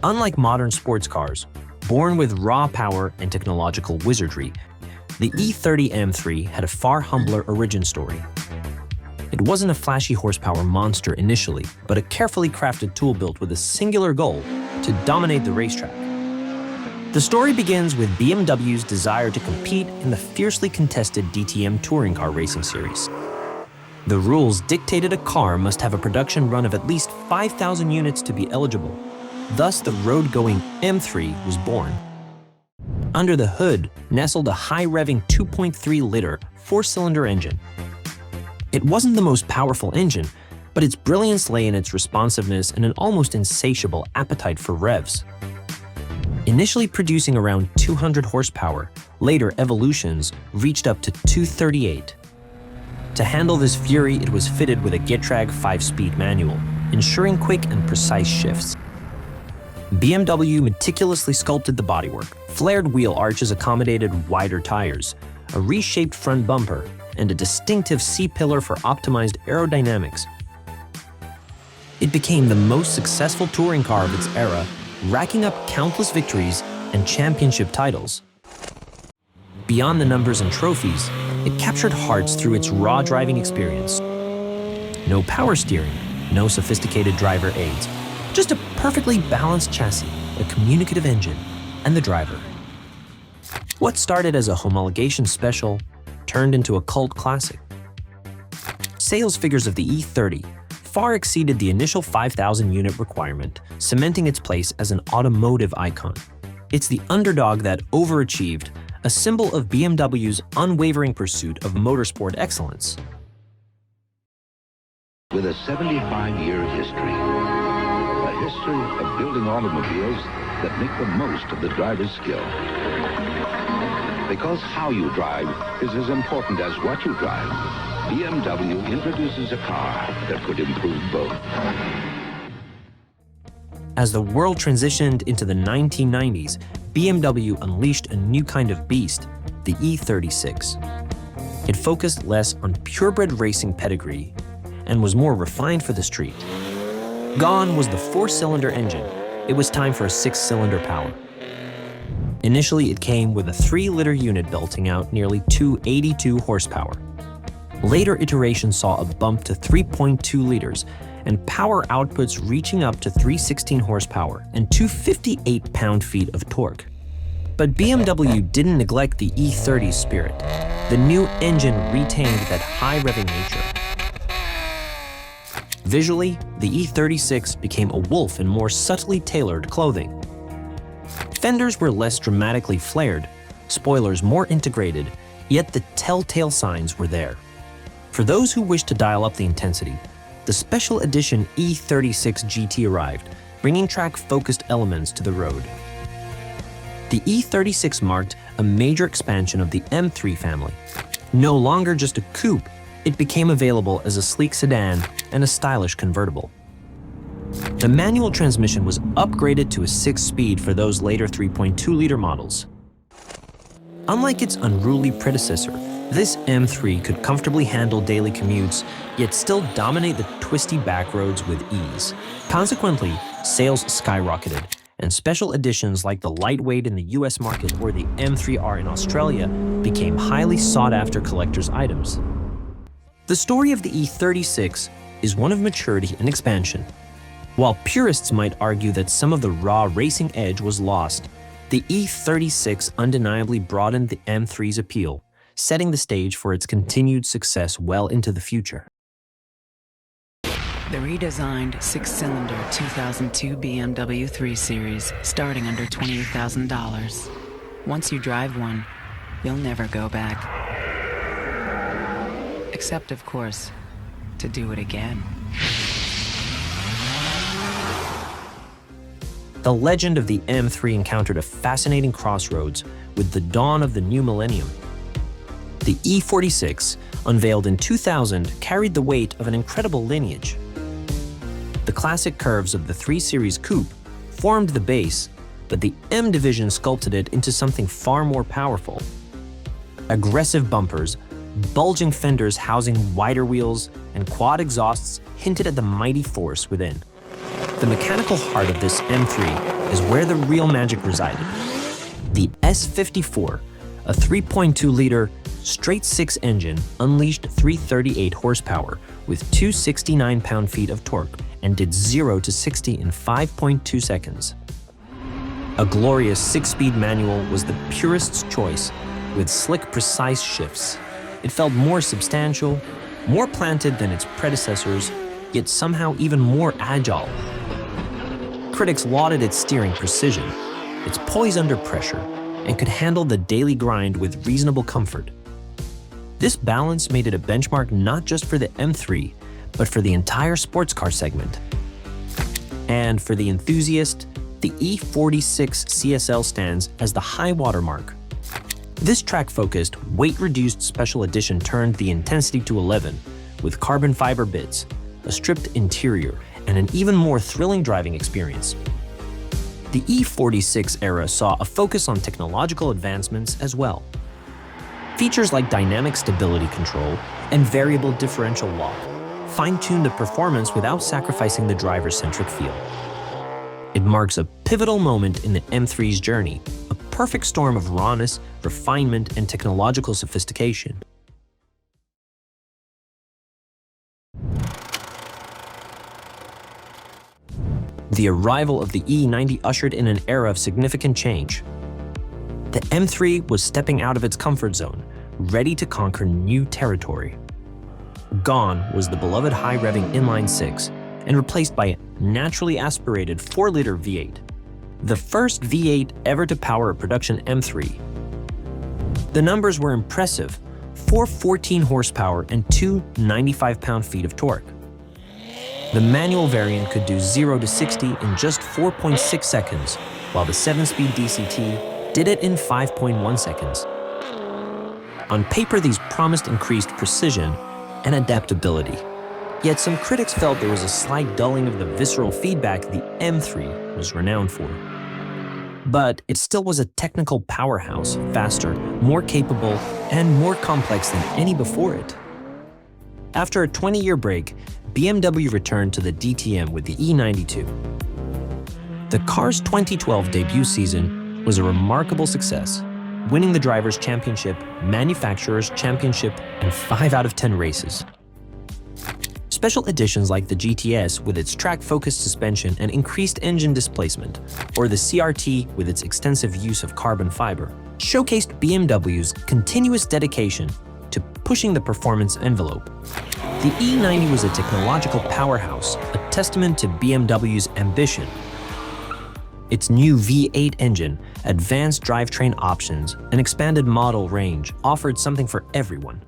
Unlike modern sports cars, born with raw power and technological wizardry, the E30 M3 had a far humbler origin story. It wasn't a flashy horsepower monster initially, but a carefully crafted tool built with a singular goal: to dominate the racetrack. The story begins with BMW's desire to compete in the fiercely contested DTM touring car racing series. The rules dictated a car must have a production run of at least 5,000 units to be eligible. Thus, the road-going M3 was born. Under the hood nestled a high-revving 2.3-liter four-cylinder engine. It wasn't the most powerful engine, but its brilliance lay in its responsiveness and an almost insatiable appetite for revs. Initially producing around 200 horsepower, later evolutions reached up to 238. To handle this fury, it was fitted with a Getrag 5-speed manual, ensuring quick and precise shifts. BMW meticulously sculpted the bodywork. Flared wheel arches accommodated wider tires, a reshaped front bumper, and a distinctive C-pillar for optimized aerodynamics. It became the most successful touring car of its era, racking up countless victories and championship titles. Beyond the numbers and trophies, it captured hearts through its raw driving experience. No power steering, no sophisticated driver aids, just a perfectly balanced chassis, a communicative engine, and the driver. What started as a homologation special turned into a cult classic. Sales figures of the E30 far exceeded the initial 5,000 unit requirement, cementing its place as an automotive icon. It's the underdog that overachieved, a symbol of BMW's unwavering pursuit of motorsport excellence. With a 75-year history, a history of building automobiles that make the most of the driver's skill. Because how you drive is as important as what you drive, BMW introduces a car that could improve both. As the world transitioned into the 1990s, BMW unleashed a new kind of beast, the E36. It focused less on purebred racing pedigree and was more refined for the street. Gone was the four-cylinder engine. It was time for a six-cylinder power. Initially, it came with a 3-liter unit belting out nearly 282 horsepower. Later iterations saw a bump to 3.2 liters and power outputs reaching up to 316 horsepower and 258 pound-feet of torque. But BMW didn't neglect the E30's spirit. The new engine retained that high-revving nature. Visually, the E36 became a wolf in more subtly tailored clothing. Fenders were less dramatically flared, spoilers more integrated, yet the telltale signs were there. For those who wished to dial up the intensity, the special edition E36 GT arrived, bringing track-focused elements to the road. The E36 marked a major expansion of the M3 family. No longer just a coupe, it became available as a sleek sedan and a stylish convertible. The manual transmission was upgraded to a 6-speed for those later 3.2-liter models. Unlike its unruly predecessor, this M3 could comfortably handle daily commutes, yet still dominate the twisty back roads with ease. Consequently, sales skyrocketed, and special editions like the lightweight in the US market or the M3R in Australia became highly sought-after collector's items. The story of the E36 is one of maturity and expansion. While purists might argue that some of the raw racing edge was lost, the E36 undeniably broadened the M3's appeal, setting the stage for its continued success well into the future. The redesigned 6-cylinder 2002 BMW 3 Series, starting under $28,000. Once you drive one, you'll never go back. Except, of course, to do it again. The legend of the M3 encountered a fascinating crossroads with the dawn of the new millennium. The E46, unveiled in 2000, carried the weight of an incredible lineage. The classic curves of the 3 Series coupe formed the base, but the M division sculpted it into something far more powerful. Aggressive bumpers, bulging fenders housing wider wheels, and quad exhausts hinted at the mighty force within. The mechanical heart of this M3 is where the real magic resided. The S54, a 3.2-liter straight-six engine, unleashed 338 horsepower with 269 pound-feet of torque and did 0 to 60 in 5.2 seconds. A glorious six-speed manual was the purist's choice, with slick, precise shifts. It felt more substantial, more planted than its predecessors, yet somehow even more agile. Critics lauded its steering precision, its poise under pressure, and could handle the daily grind with reasonable comfort. This balance made it a benchmark not just for the M3, but for the entire sports car segment. And for the enthusiast, the E46 CSL stands as the high watermark. This track-focused, weight-reduced special edition turned the intensity to 11, with carbon fiber bits, a stripped interior, and an even more thrilling driving experience. The E46 era saw a focus on technological advancements as well. Features like dynamic stability control and variable differential lock fine-tuned the performance without sacrificing the driver-centric feel. It marks a pivotal moment in the M3's journey, a perfect storm of rawness, refinement, and technological sophistication. The arrival of the E90 ushered in an era of significant change. The M3 was stepping out of its comfort zone, ready to conquer new territory. Gone was the beloved high-revving inline-six, and replaced by a naturally aspirated 4-liter V8, the first V8 ever to power a production M3. The numbers were impressive: 414 horsepower and 2 95 pound-feet of torque. The manual variant could do 0 to 60 in just 4.6 seconds, while the 7-speed DCT did it in 5.1 seconds. On paper, these promised increased precision and adaptability. Yet some critics felt there was a slight dulling of the visceral feedback the M3 was renowned for. But it still was a technical powerhouse, faster, more capable, and more complex than any before it. After a 20-year break, BMW returned to the DTM with the E92. The car's 2012 debut season was a remarkable success, winning the Drivers' Championship, Manufacturers' Championship, and 5 out of 10 races. Special editions like the GTS with its track-focused suspension and increased engine displacement, or the CRT with its extensive use of carbon fiber, showcased BMW's continuous dedication to pushing the performance envelope. The E90 was a technological powerhouse, a testament to BMW's ambition. Its new V8 engine, advanced drivetrain options, and expanded model range offered something for everyone.